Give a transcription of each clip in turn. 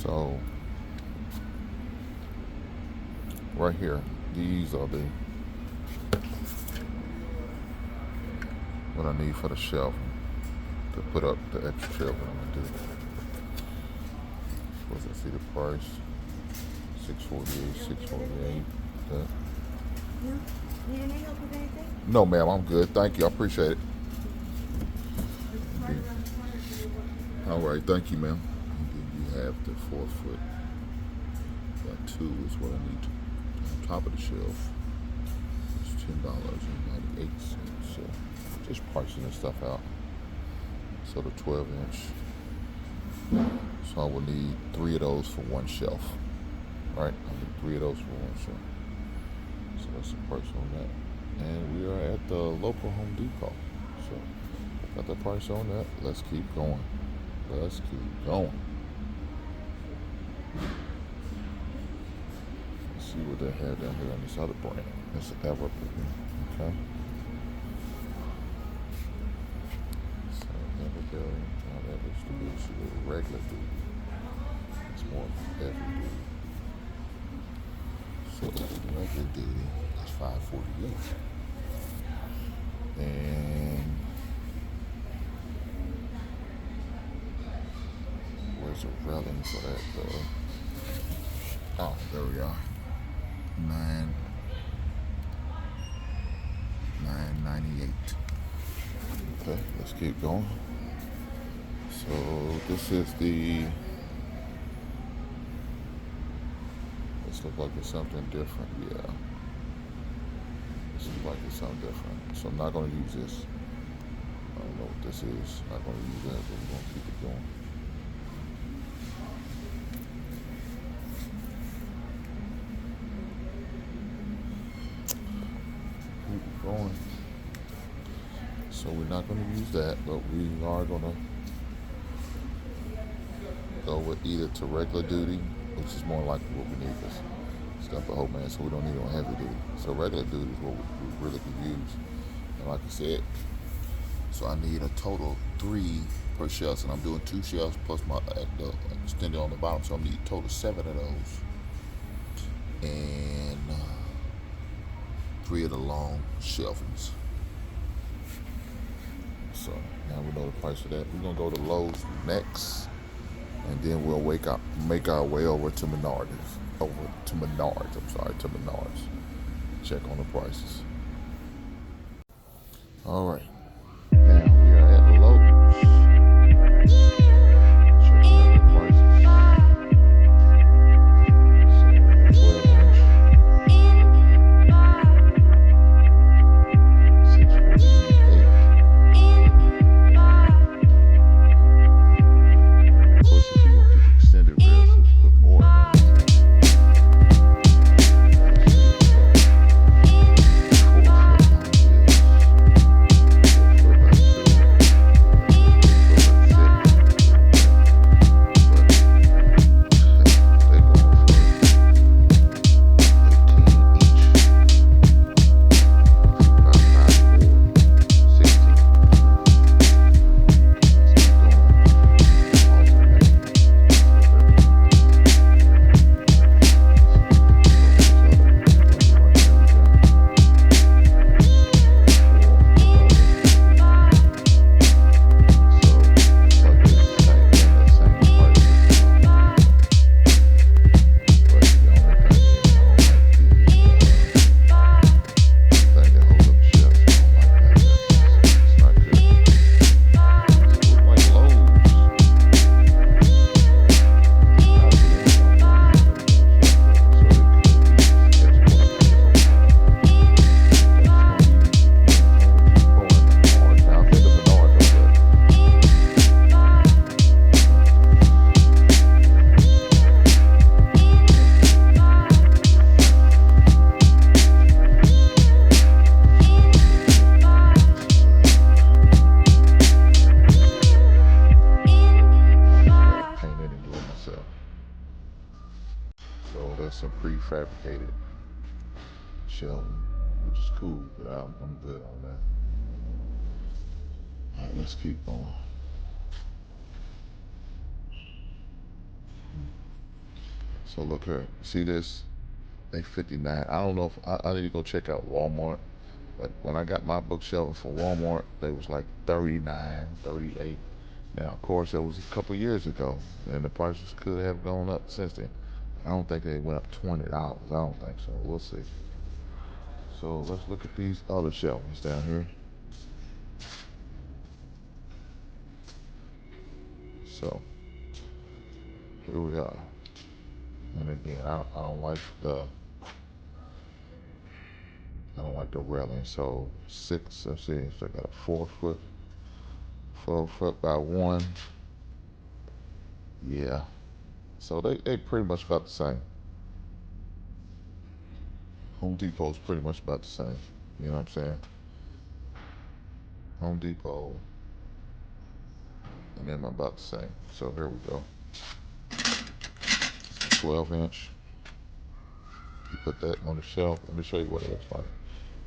So right here, these are the what I need for the shelf to put up the extra shelf that I'm gonna do. Supposed to see the price. $648, $648. Okay. You need any help with anything? No, ma'am, I'm good. Thank you. I appreciate it. It's right around the corner if you need one. All right, thank you, ma'am. And then you have the 4 foot. That 2 is what I need on top of the shelf. It's $10.98. So just pricing this stuff out. So the 12-inch. So I will need 3 of those for one shelf. Right? I need 3 of those for one shelf. So that's the price on that. And we are at the local Home Depot. So got the price on that. Let's keep going. Let's keep going. Let's see what they have down here on this other brand. It's Evergreen. Okay. So Evergreen. Now that is the big regular duty. It's more heavy duty. So regular duty is $548. And where's the railing for that though? Oh, there we are. $998. Okay, let's keep going. So this is the. This looks like it's something different. Yeah. This looks like it's something different. So I'm not going to use this. I don't know what this is. Not going to use that, but we're going to keep it going. Keep it going. So we're not going to use that, but we are going to go with either to regular duty, which is more likely what we need this stuff for Hope Man, so we don't need it on heavy duty. So regular duty is what we really could use. And like I said, so I need a total 3 per shelf, and I'm doing 2 shelves plus my the extended on the bottom, so I need a total 7 of those. And 3 of the long shelvings. So now we know the price of that. We're gonna go to Lowe's next, and then we'll make our way over to Menards. To Menards. Check on the prices. All right. Now we are at Lowe's. Checking out the prices. So 12-inch. $648. Of course, if you want the extended rails, let's put more in there. Some prefabricated shelving, which is cool, but I'm good on that. All right, let's keep going. So look here. See this? They 59. I don't know if I need to go check out Walmart. But when I got my bookshelf for Walmart, they was like 39, 38. Now, of course, that was a couple years ago, and the prices could have gone up since then. I don't think they went up $20. I don't think so. We'll see. So let's look at these other shelves down here. So here we are. And again, I don't like the railing. So let's see, so I got a 4 foot by 1. Yeah. So they pretty much about the same. Home Depot's pretty much about the same. You know what I'm saying? Home Depot and them about the same. So here we go. 12-inch. You put that on the shelf. Let me show you what it looks like.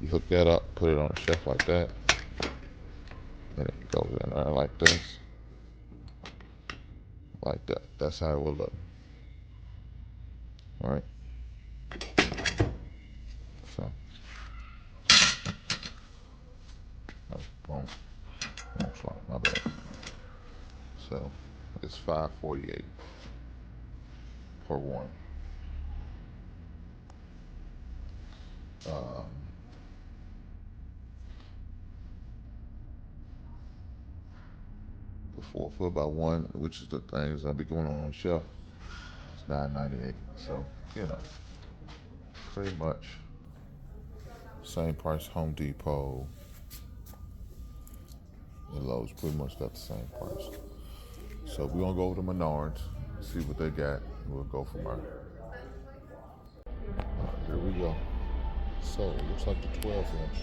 You hook that up, put it on the shelf like that. And it goes in there like this. Like that. That's how it will look. Alright. So. Boom. Slide, my bad. So it's $5.48 per one. The 4 foot by 1, which is the things I'll be going on the shelf, it's $9.98. So you know, pretty much same price. Home Depot and Lowe's pretty much got the same price. So we're gonna go over to Menards, see what they got, and we'll go from there. Here we go. So it looks like the 12-inch.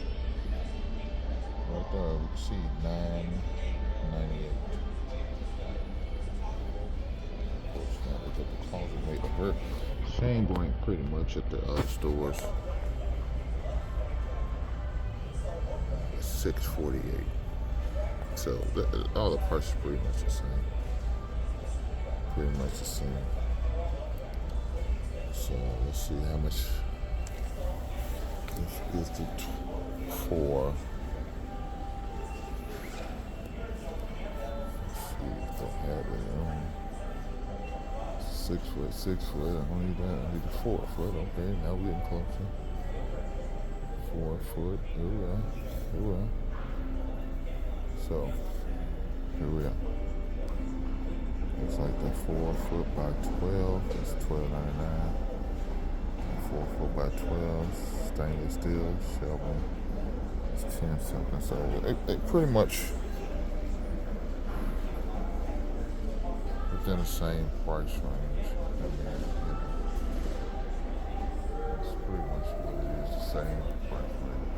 Right there, we can see $9.98. Of course, now look at the closet made of her. Same rank pretty much at the other stores. $6.48. So all the prices pretty much the same. Pretty much the same. So let's see how much this is the 4. Let's see if they have it on 6 foot, 6 foot. I don't need that. I need the 4 foot. Okay, now we're getting closer. 4 foot. Here we are. Here we are. So here we are. Looks like the 4 foot by 12 is $12.99. 4 foot by 12 stainless steel shelving is 10 something. So they pretty much within the same price range. I mean, it's pretty much what it is, the same price range.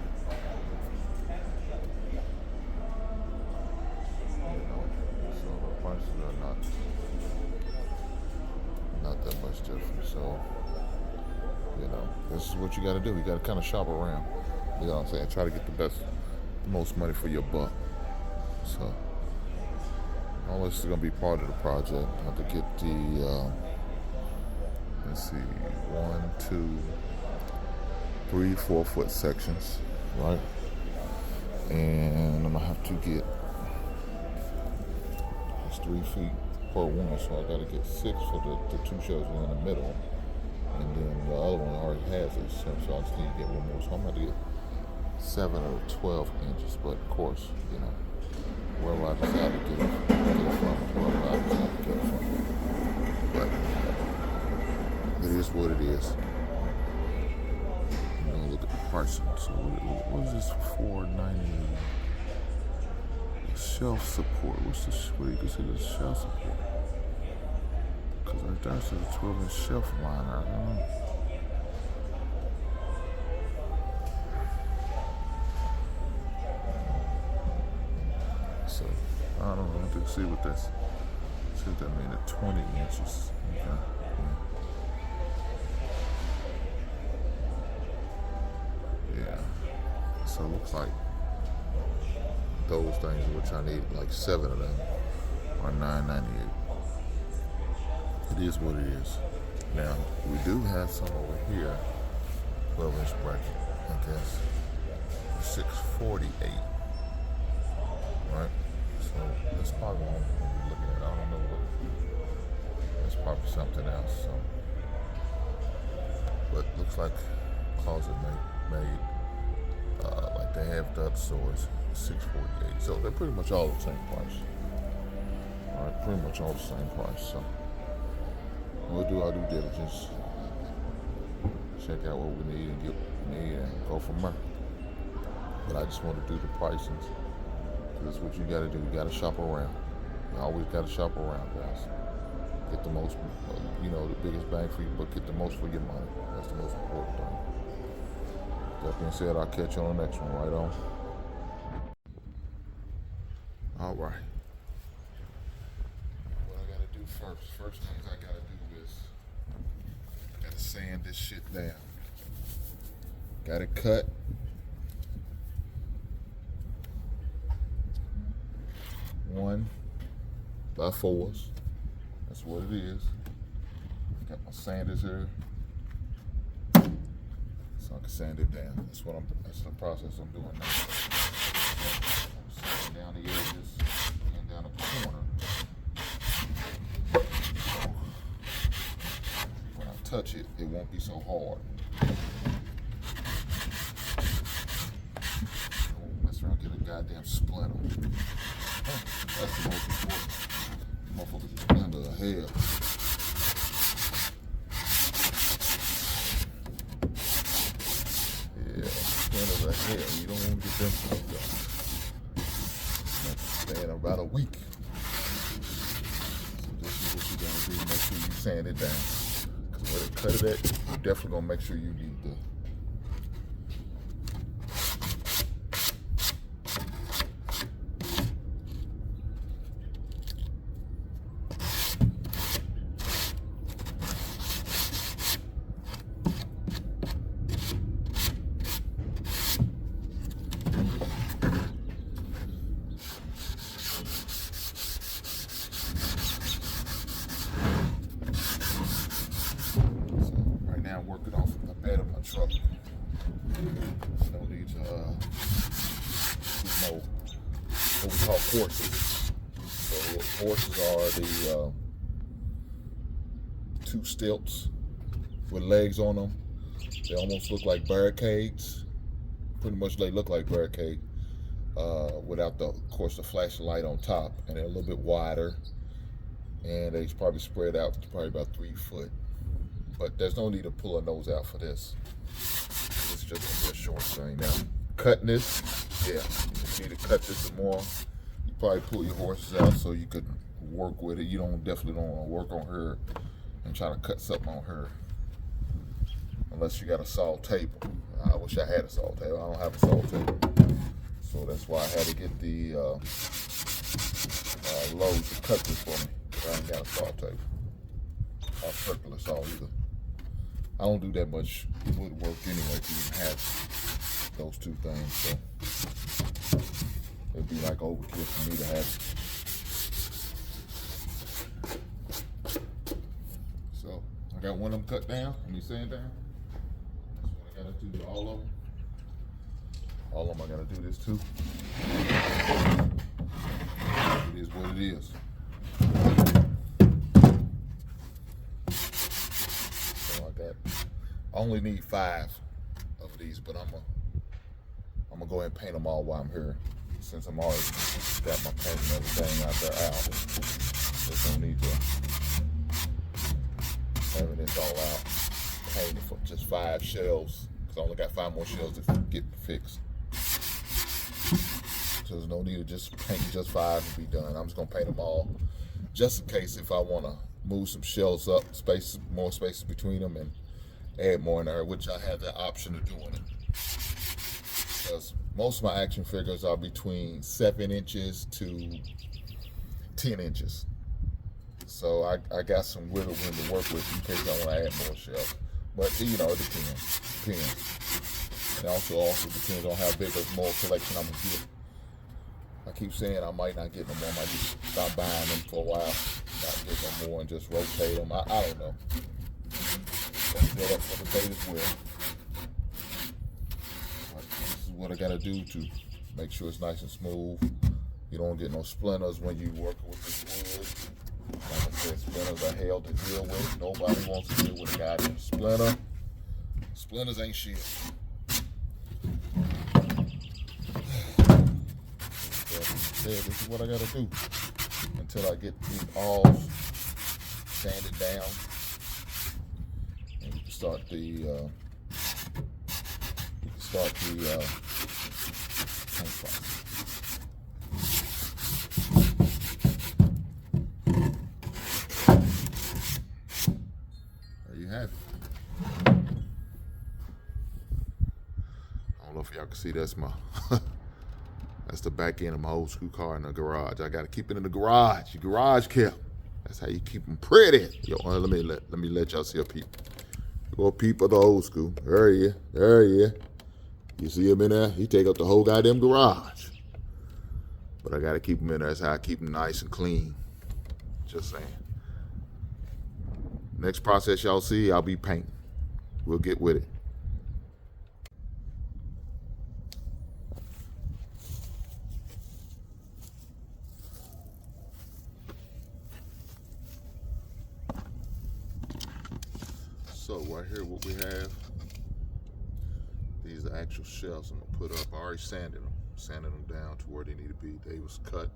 You know, so the prices are not that much different. So, you know, this is what you got to do. You got to kind of shop around. You know what I'm saying? Try to get the most money for your buck. So, all this is going to be part of the project. I have to get the, let's see, 1, 2, 3, 4 foot sections, right? And I'm going to have to get, it's 3 feet per one, so I got to get 6 for the 2 shelves in the middle. And then the other one already has it, so I just need to get one more. So I'm going to get 7 or 12 inches, but of course, you know, wherever I decide to get it from, wherever I decide to get it from. But it is what it is. You know, look at the pricing. So what is this for? $4.98? Shelf support. What do you consider shelf support? Because right there says a 12-inch shelf liner. I don't know. So I don't know. I have to see what that's. See what that means at 20 inches. Okay. Yeah. So it looks like those things, which I need like 7 of them, are $9.98. It is what it is. Now, we do have some over here, 12-inch bracket, I guess, 648. Right? So that's probably what we're looking at. I don't know what. That's probably something else. So, but looks like closet made like they have the other stores, 648. So they're pretty much all the same price. All right, pretty much all the same price. So we'll do our due diligence, check out what we need and get what we need, and go from there. But I just want to do the pricings. That's what you got to do. You got to shop around. You always got to shop around, guys. Get the most, the biggest bang for you, but get the most for your money. That's the most important thing. That being said, I'll catch you on the next one. Right on. All right. What I got to do first things I got to do is I got to sand this shit down. Got it cut. 1x4s. That's what it is. Got my sanders here, so I can sand it down. That's the process I'm doing now. I'm sanding down the edges and down the corner. So when I touch it, it won't be so hard. Don't mess around, get a goddamn splinter. That's the most important. Motherfuckers splinter of hell. Yeah, splinters of hell. You don't want to get them fucked up. That's staying about a week. So this is what you're gonna do. Make sure you sand it down. Cause where they cut it at, you're definitely gonna make sure you need the. Working off the bed of my truck. No need to what we call horses. So horses are the two stilts with legs on them. They almost look like barricades. Pretty much they look like barricade without of course the flashing light on top, and they're a little bit wider, and they probably spread out to probably about 3 foot. But there's no need to pull a nose out for this. It's just gonna be a short thing. Now, cutting this, yeah, you just need to cut this some more. You probably pull your horses out so you could work with it. You definitely don't want to work on her and try to cut something on her. Unless you got a saw table. I wish I had a saw table. I don't have a saw table. So that's why I had to get the Lowe's to cut this for me. I ain't got a saw table. Or circular saw either. I don't do that much woodwork anyway to even have those two things, so it'd be like overkill for me to have it. So I got one of them cut down, sand down. That's what I gotta do to all of them. All of them I gotta do this too. It is what it is. I only need 5 of these, but I'm gonna go ahead and paint them all while I'm here, since I'm already got my paint and everything out there out. There's no need to having this all out. Painted for just 5 shelves, because I only got 5 more shelves to get fixed. So there's no need to just paint just 5 and be done. I'm just gonna paint them all, just in case if I wanna move some shelves up, more spaces between them, and add more in there, which I have the option of doing it. Because most of my action figures are between 7 inches to 10 inches. So I got some wiggle room to work with in case I want to add more shelves. But it depends. And also depends on how big of more collection I'm gonna get. I keep saying I might not get no more. I might just stop buying them for a while, not get no more, and just rotate them. I don't know. that up for the bait as well. But this is what I gotta do to make sure it's nice and smooth. You don't get no splinters when you're working with this wood. Like I said, splinters are hell to deal with. Nobody wants to deal with a goddamn splinter. Splinters ain't shit. This is what I gotta do until I get these all sanded down and start the paint process. There you have it. I don't know if y'all can see, that's my that's the back end of my old school car in the garage. I gotta keep it in the garage. Your garage kept. That's how you keep them pretty. Yo, let me let y'all see a peep. Go peep of the old school. There he is. There he is. You see him in there? He take up the whole goddamn garage. But I gotta keep him in there. That's how I keep him nice and clean. Just saying. Next process y'all see, I'll be painting. We'll get with it. So right here, what we have, these are actual shelves I'm gonna put up. I already sanded them down to where they need to be. They was cut.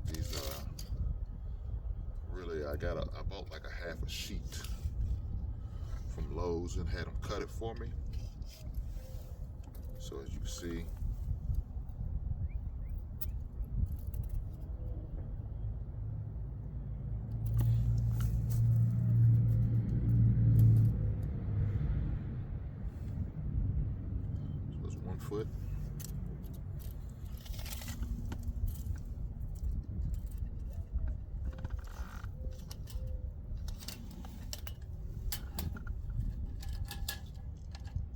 These are really, I bought like a half a sheet from Lowe's and had them cut it for me. So as you can see, foot.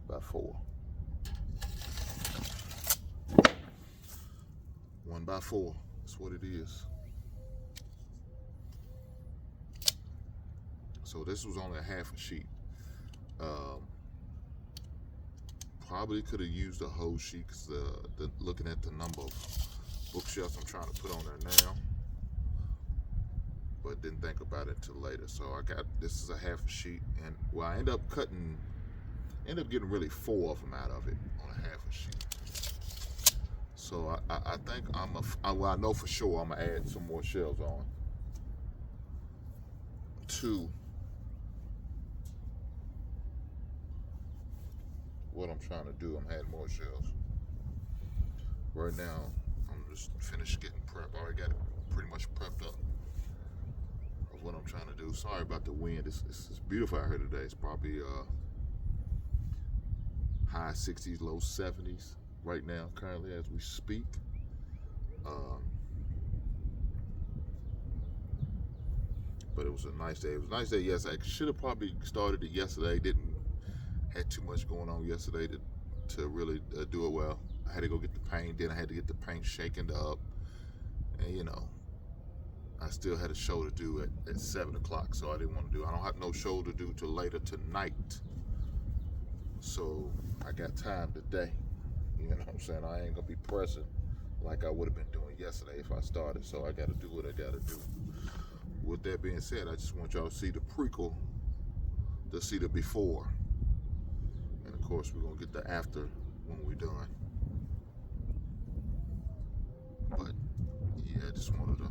By 4. 1 by 4. That's what it is. So this was only a half a sheet. Probably could have used a whole sheet because looking at the number of bookshelves I'm trying to put on there now, but didn't think about it until later. So this is a half a sheet, and well, I end up getting really 4 of them out of it on a half a sheet. So I think well, I know for sure I'm gonna add some more shelves on to what I'm trying to do. I'm adding more shelves. Right now, I'm just finished getting prepped. I already got it pretty much prepped up of what I'm trying to do. Sorry about the wind. It's beautiful out here today. It's probably high 60s, low 70s right now, currently as we speak. But it was a nice day. It was a nice day yesterday. I should have probably started it yesterday. Had too much going on yesterday to really do it well. I had to go get the paint, then I had to get the paint shaken up, and you know, I still had a show to do at 7 o'clock, so I didn't want to do. I don't have no show to do till later tonight, so I got time today. You know what I'm saying? I ain't gonna be pressing like I would have been doing yesterday if I started. So I got to do what I got to do. With that being said, I just want y'all to see the prequel, to see the before. And of course, we're gonna get the after when we're done. But yeah, I just wanted to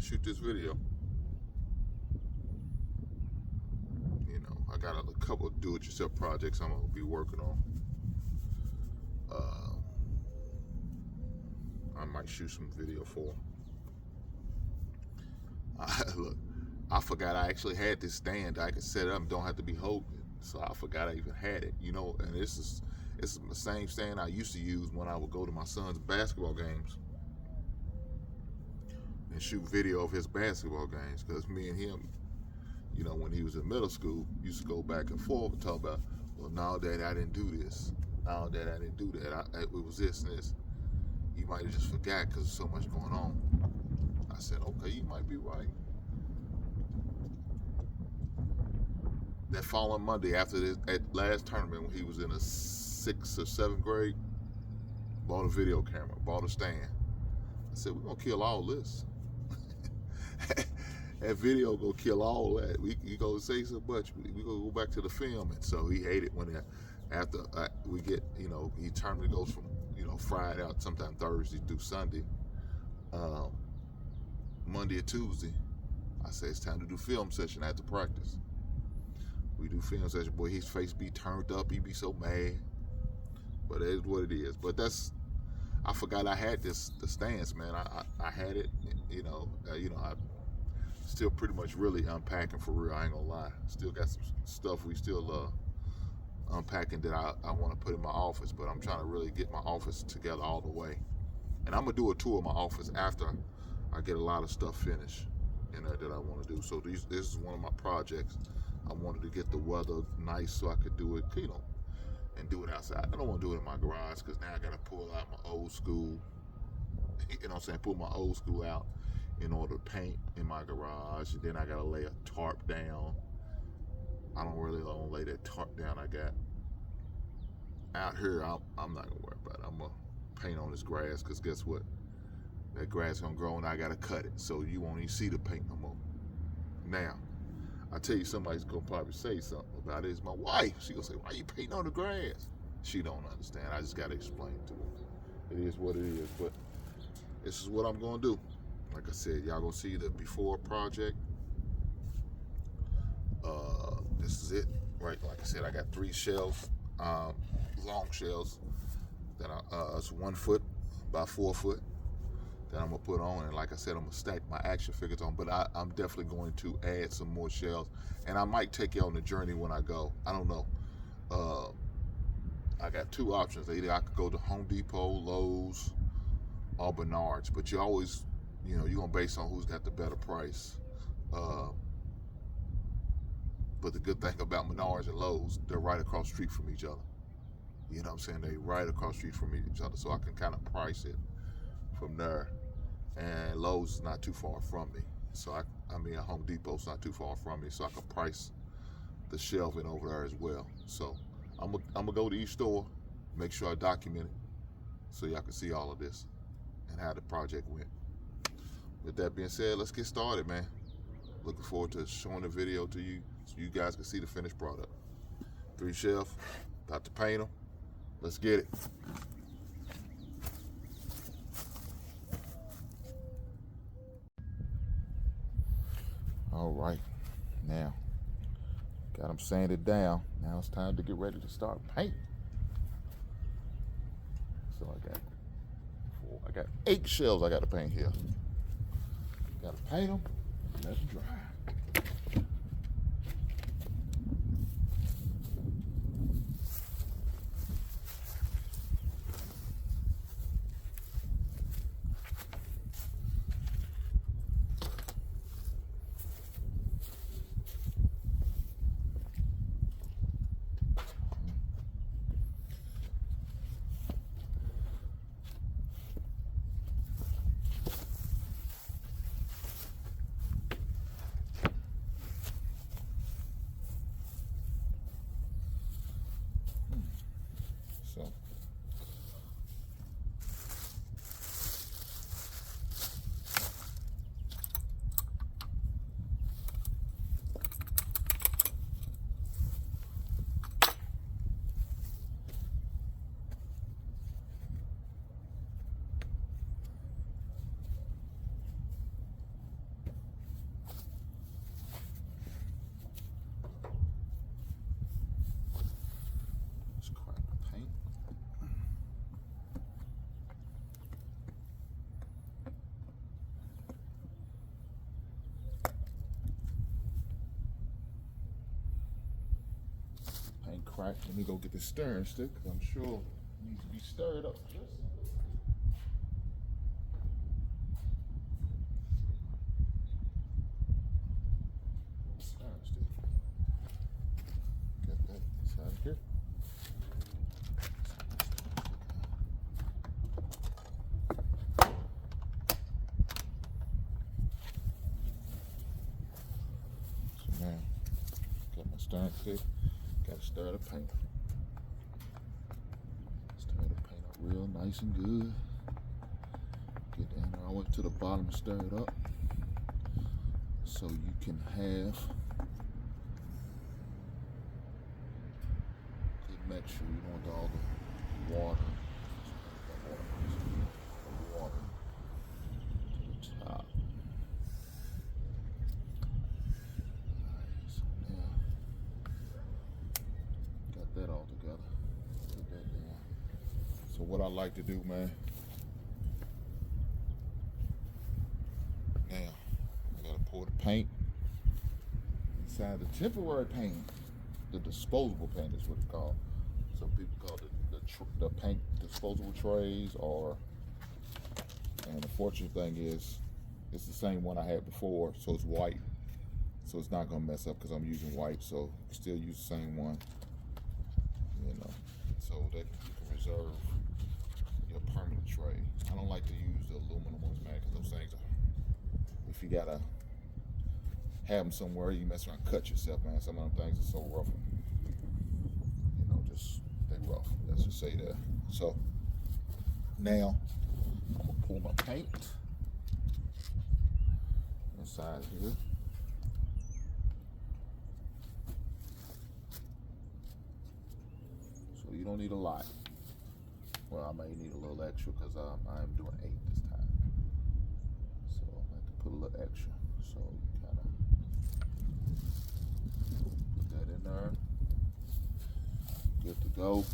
shoot this video. You know, I got a couple of do-it-yourself projects I'm gonna be working on. I might shoot some video for. Look, I forgot I actually had this stand. I could set it up and don't have to be holding it. So I forgot I even had it, you know, and this is the same stand I used to use when I would go to my son's basketball games and shoot video of his basketball games, because me and him, you know, when he was in middle school, used to go back and forth and talk about, well, now that I didn't do this, now that I didn't do that, it was this and this. You might have just forgot because there's so much going on. I said, okay, you might be right. that following Monday after this at last tournament when he was in the 6th or 7th grade, bought a video camera, bought a stand. I said, we're gonna kill all this. That video gonna kill all that. You gonna say so much. We gonna go back to the film, and so he hated when after we get, he tournament goes from Friday out, sometime Thursday through Sunday, Monday or Tuesday. I say it's time to do film session after practice. We do film session. Boy, his face be turned up. He be so mad. But it is what it is. But I forgot I had the stands, man. I had it. I still pretty much really unpacking for real. I ain't gonna lie. Still got some stuff we still unpacking that I want to put in my office. But I'm trying to really get my office together all the way. And I'm gonna do a tour of my office after I get a lot of stuff finished that I want to do. So this is one of my projects. I wanted to get the weather nice so I could do it, and do it outside. I don't want to do it in my garage because now I got to pull out my old school, pull my old school out in order to paint in my garage. And then I got to lay a tarp down. I don't really want to lay that tarp down I got out here. I'm not going to worry about it. I'm going to paint on this grass because guess what? That grass going to grow and I got to cut it. So you won't even see the paint no more. Now, I tell you, somebody's gonna probably say something about it. It's my wife. She gonna say, "Why you painting on the grass?" She don't understand. I just gotta explain to her. It is what it is. But this is what I'm gonna do. Like I said, y'all gonna see the before project. This is it, right? Like I said, I got 3 shelves, long shelves that it's 1 foot by 4 foot. That I'm gonna put on, and like I said, I'm gonna stack my action figures on, but I'm definitely going to add some more shelves, and I might take you on the journey when I go. I don't know. I got 2 options. Either I could go to Home Depot, Lowe's, or Menards, but you always, you're gonna base on who's got the better price. But the good thing about Menards and Lowe's, they're right across the street from each other. You know what I'm saying? They right across the street from each other, so I can kind of price it from there. And Lowe's is not too far from me, so Home Depot's not too far from me, so I can price the shelving over there as well. So I'm gonna go to each store, make sure I document it, so y'all can see all of this and how the project went. With that being said, let's get started, man. Looking forward to showing the video to you so you guys can see the finished product. 3 shelves, about to paint them. Let's get it. All right, now got them sanded down. Now it's time to get ready to start painting. So I got 8 shelves I got to paint here. Got to paint them, let them dry. So let's crack the paint. Paint cracked. Let me go get this stirring stick because I'm sure it needs to be stirred up. Stirring stick. Got that inside here. So now, got my stirring. See, gotta stir the paint. Stir the paint up real nice and good. Get down there all the way to the bottom and stir it up, so you can have good mixture. You don't want all the water to the top. So now, got that all together. Put that down. So what I like to do, man, now I gotta pour the paint inside the temporary paint. The disposable paint is what it's called. Some people call it the paint disposable trays, and the fortunate thing is it's the same one I had before, so it's white, so it's not gonna mess up because I'm using white. So you can still use the same one, you know, so that you can reserve your permanent tray. I don't like to use the aluminum ones, man, because those things are, if you gotta have them somewhere, you mess around and cut yourself, man. Some of them things are so rough, you know, just they rough. Let's just say that. So now I'm gonna pour my paint inside here. So you don't need a lot. Well, I may need a little extra because I'm doing 8 this time. So I have to put a little extra. So you kind of put that in there. Good to go.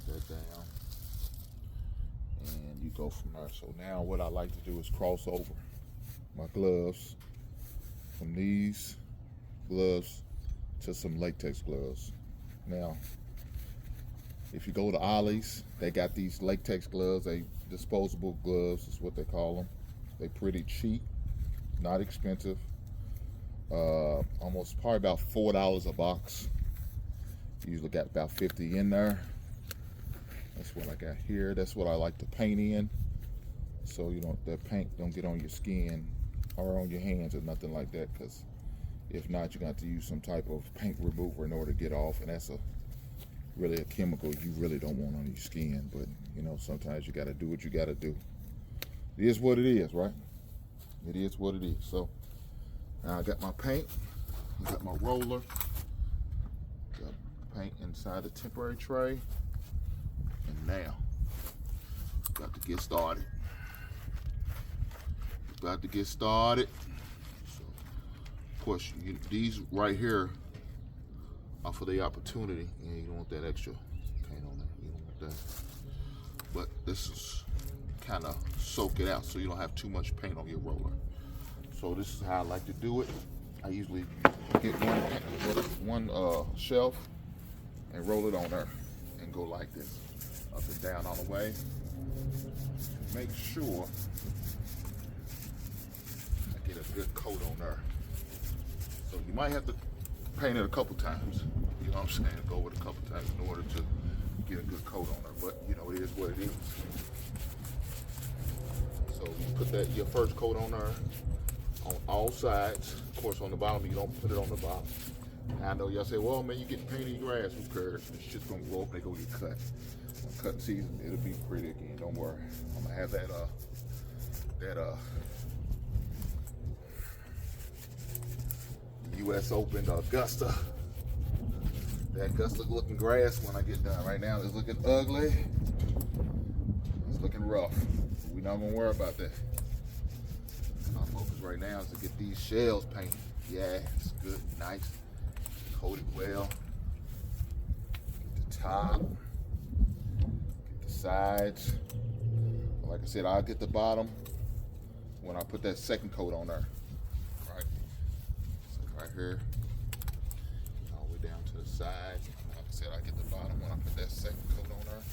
Put that down. And you go from there. So now what I like to do is cross over my gloves from these gloves to some latex gloves. Now, if you go to Ollie's, they got these latex gloves, they disposable gloves is what they call them. They pretty cheap, not expensive. Almost probably about $4 a box. Usually got about 50 in there. That's what I got here. That's what I like to paint in, so you don't, that paint don't get on your skin or on your hands or nothing like that, because if not, you're going to have to use some type of paint remover in order to get off, and that's really a chemical you really don't want on your skin. But you know, sometimes you got to do what you got to do. It is what it is, right? It is what it is. So now I got my paint, I got my roller, got paint inside the temporary tray, and now got to get started. Got to get started. So, of course, these right here are for the opportunity, and you don't want that extra paint on there. You don't want that. But this is kind of soak it out so you don't have too much paint on your roller. So this is how I like to do it. I usually get one shelf and roll it on there and go like this, up and down all the way. Make sure I get a good coat on there. So you might have to paint it a couple times. You know what I'm saying? Go over it a couple times in order to get a good coat on there. But you know, it is what it is. So you put your first coat on there on all sides. Of course, on the bottom, you don't put it on the bottom. And I know y'all say, well, man, you get paint in your grass, who cares? It's just gonna grow up, they go get cut. On cutting season, it'll be pretty again, don't worry. I'm gonna have that US Open, Augusta. That Augusta looking grass when I get done. Right now, it's looking ugly. It's looking rough. We're not gonna worry about that. Our focus right now is to get these shells painted. Yeah, it's good, nice, coated well. Get the top, get the sides. Like I said, I'll get the bottom when I put that second coat on there. Right, so right here, all the way down to the sides. Like I said, I get the bottom when I put that second coat on there.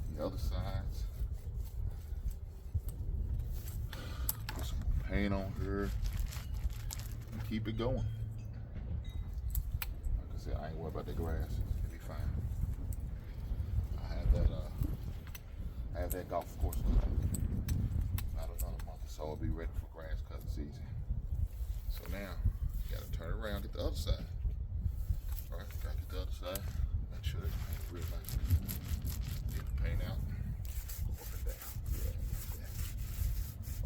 Get the other sides. Put some more paint on here and keep it going. Like I said, I ain't worried about the grass. It'll be fine. I have that golf course cooking. About another month or so, I'll be ready for grass cutting season. So now, you gotta turn around. around, get the other side. All right, gotta get the other side. Make sure it's painted real nice. Get the paint out. Go up and down. Yeah.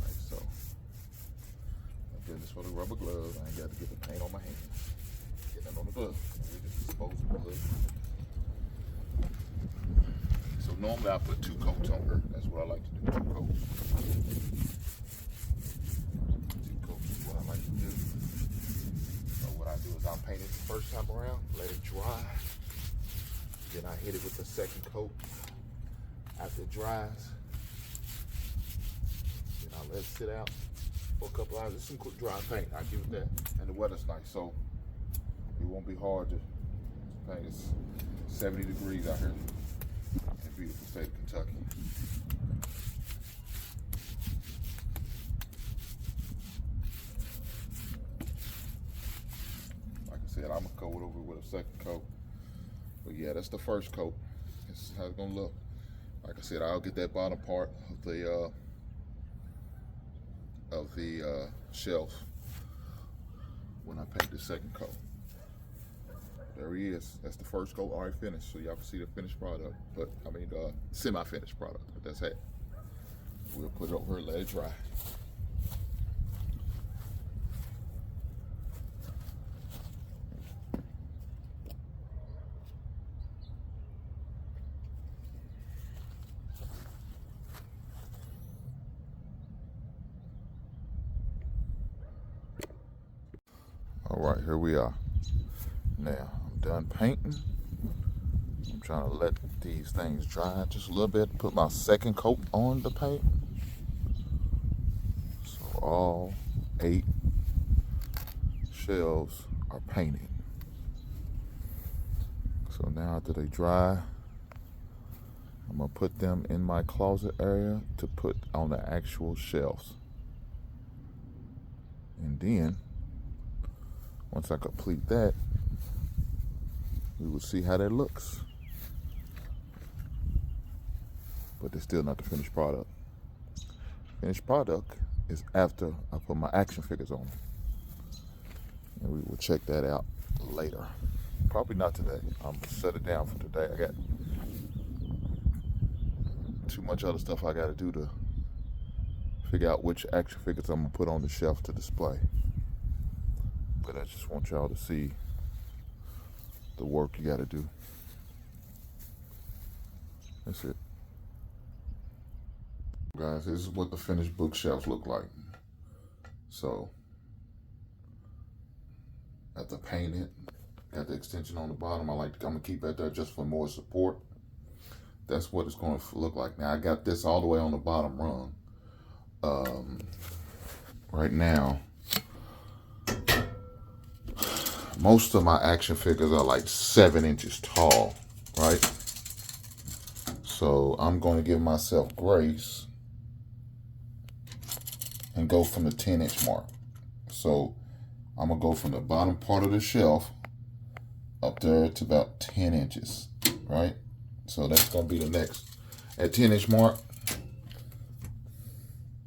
Like so. I'm doing this for the rubber gloves. I ain't got to get the paint on my hands. Get that on the glove. We just dispose of the glove. So normally I put 2 coats on her. That's what I like to do, 2 coats. 2 coats is what I like to do. So what I do is I'll paint it the first time around, let it dry. Then I hit it with the second coat. After it dries, then I let it sit out for a couple hours. It's some quick dry paint, I give it that. And the weather's nice, so it won't be hard to paint. It's 70 degrees out here in the beautiful state of Kentucky. Like I said, I'm gonna coat it over with a second coat. But yeah, that's the first coat. This is how it's gonna look. Like I said, I'll get that bottom part of the shelf when I paint the second coat. There he is. That's the first coat already finished, so y'all can see the finished product. But I mean, semi-finished product. But that's it. We'll put it over and let it dry. All right, here we are. Now, I'm done painting. I'm trying to let these things dry just a little bit. Put my second coat on the paint. So all 8 shelves are painted. So now after they dry, I'm gonna put them in my closet area to put on the actual shelves. And then, once I complete that, we will see how that looks. But it's still not the finished product. Finished product is after I put my action figures on. And we will check that out later. Probably not today. I'm gonna set it down for today. I got too much other stuff I gotta do to figure out which action figures I'm gonna put on the shelf to display. But I just want y'all to see the work you gotta do. That's it. Guys, this is what the finished bookshelves look like. So, after painting it, got the extension on the bottom. I'm gonna keep that there just for more support. That's what it's gonna look like. Now I got this all the way on the bottom rung. Right now, most of my action figures are like 7 inches tall, right? So I'm going to give myself grace and go from the 10-inch mark. So I'm going to go from the bottom part of the shelf up there to about 10 inches, right? So that's going to be the next. At 10-inch mark,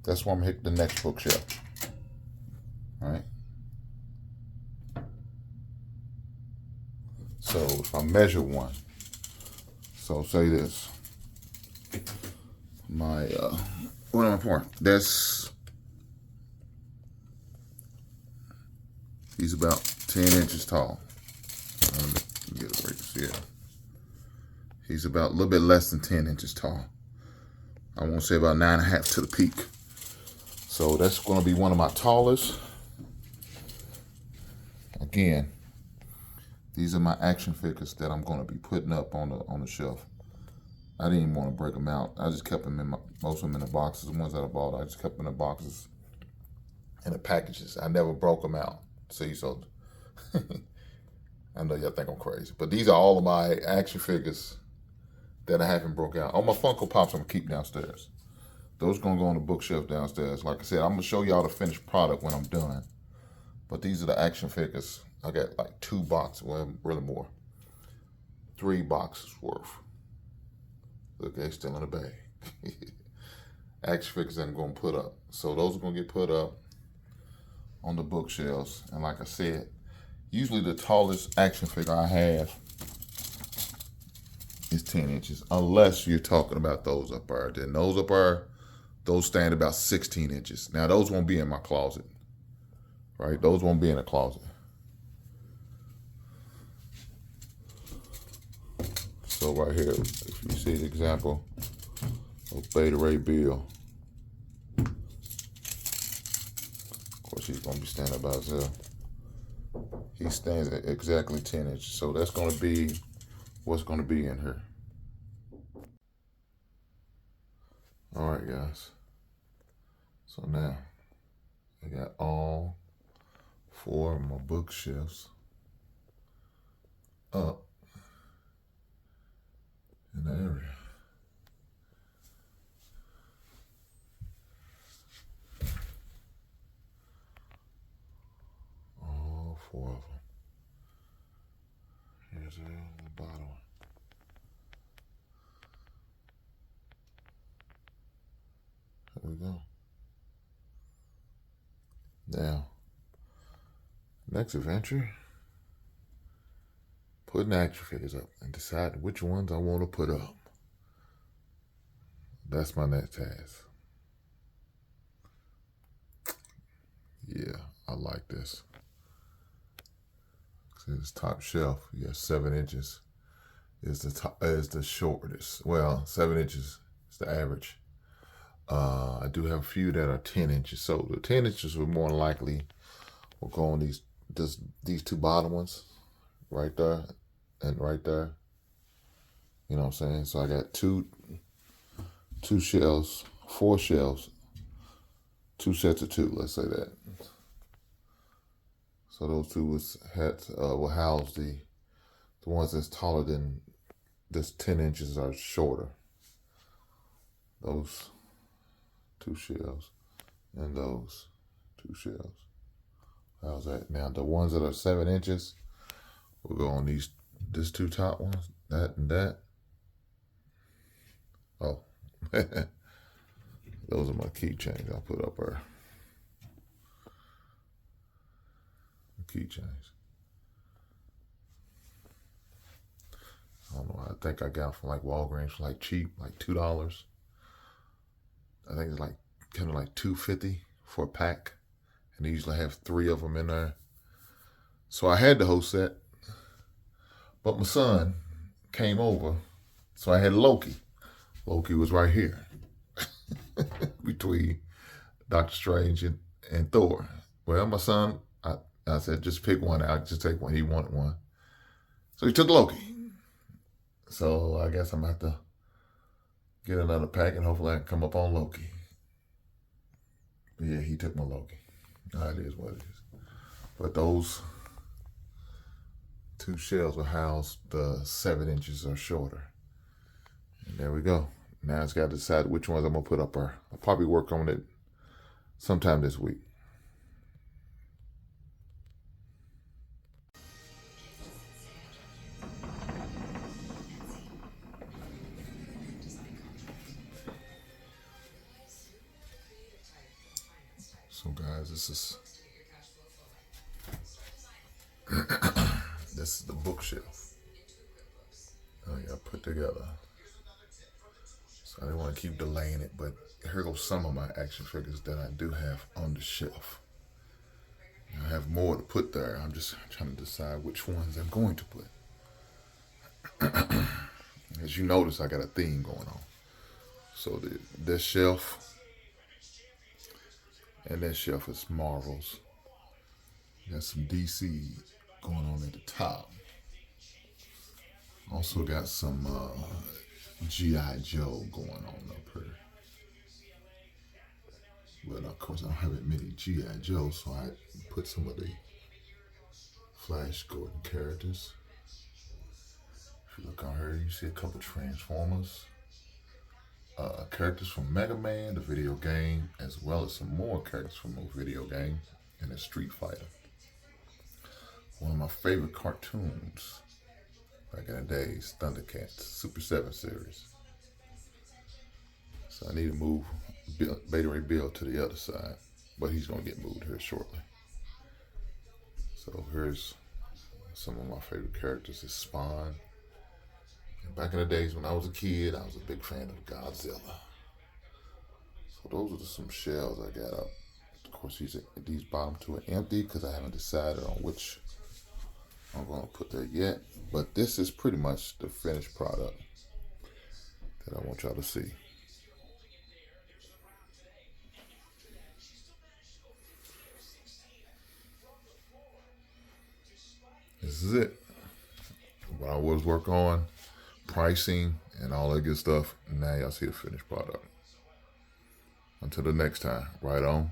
that's where I'm going to hit the next bookshelf, right? So if I measure one, so say this, my, what am I pouring? He's about 10 inches tall. Let me get it right here. He's about a little bit less than 10 inches tall. I won't say about 9.5 to the peak. So that's going to be one of my tallest. Again, these are my action figures that I'm going to be putting up on the shelf. I didn't even want to break them out. I just kept them in most of them in the boxes. The ones that I bought, I just kept them in the boxes and the packages. I never broke them out. See, so I know y'all think I'm crazy, but these are all of my action figures that I haven't broke out. All my Funko Pops I'm gonna keep downstairs. Those gonna go on the bookshelf downstairs. Like I said, I'm gonna show y'all the finished product when I'm done. But these are the action figures. I got like 2 boxes, well, really more. 3 boxes worth. Look, they're still in the bag. Action figures that I'm gonna put up. So those are gonna get put up on the bookshelves. And like I said, Usually the tallest action figure I have is 10 inches, unless you're talking about those up there. Then those up there, those stand about 16 inches. Now those won't be in my closet, right? Those won't be in a closet. So right here, if you see the example of Beta Ray Bill, of course he's gonna be standing by himself. He stands at exactly 10 inches. So that's gonna be what's gonna be in here. All right, guys. So now I got all 4 of my bookshelves up in the area. All 4 of them. Here's the bottom. There we go. Now, next adventure, putting action figures up and deciding which ones I want to put up. That's my next task. Yeah, I like this. This top shelf, yeah, 7 inches is the shortest. Well, 7 inches is the average. I do have a few that are 10 inches. So the 10 inches will more likely will go on these 2 bottom ones right there and right there. You know what I'm saying? So I got two shelves, 4 shelves, 2 sets of 2, let's say that. So those 2 will house the ones that's taller than this 10 inches are shorter. Those 2 shelves and those 2 shelves. How's that? Now the ones that are 7 inches will go on these 2 top ones, that and that. Oh, those are my keychains I put up there. Keychains. I don't know. I think I got from like Walgreens for like cheap, like $2. I think it's like kind of like $2.50 for a pack, and they usually have 3 of them in there. So I had the whole set, but my son came over, so I had Loki. Loki was right here between Doctor Strange and Thor. Well, my son, I said, just pick one out, just take one. He wanted one. So he took Loki. So I guess I'm going to have to get another pack and hopefully I can come up on Loki. But yeah, he took my Loki. It is what it is. But those 2 shelves will house the 7 inches or shorter. And there we go. Now it's got to decide which ones I'm going to put up there. I'll probably work on it sometime this week. So guys, this is the bookshelf I got put together. So I didn't want to keep delaying it, but here goes some of my action figures that I do have on the shelf. I have more to put there. I'm just trying to decide which ones I'm going to put. As you notice, I got a theme going on. So this shelf and that shelf is Marvels. Got some DC going on at the top. Also got some G.I. Joe going on up here. But of course I don't have that many G.I. Joe, so I put some of the Flash Gordon characters. If you look on here, you see a couple Transformers. Characters from Mega Man, the video game, as well as some more characters from the video game and a Street Fighter. One of my favorite cartoons back in the days, Thundercats, Super 7 series. So I need to move Beta Ray Bill to the other side, but he's going to get moved here shortly. So here's Some of my favorite characters is Spawn. And back in the days when I was a kid, I was a big fan of Godzilla. So those are just some shells I got up. Of course, these bottom two are empty because I haven't decided on which I'm going to put there yet. But this is pretty much the finished product that I want y'all to see. This is it. What I was working on, pricing and all that good stuff. Now y'all see the finished product. Until the next time, right on.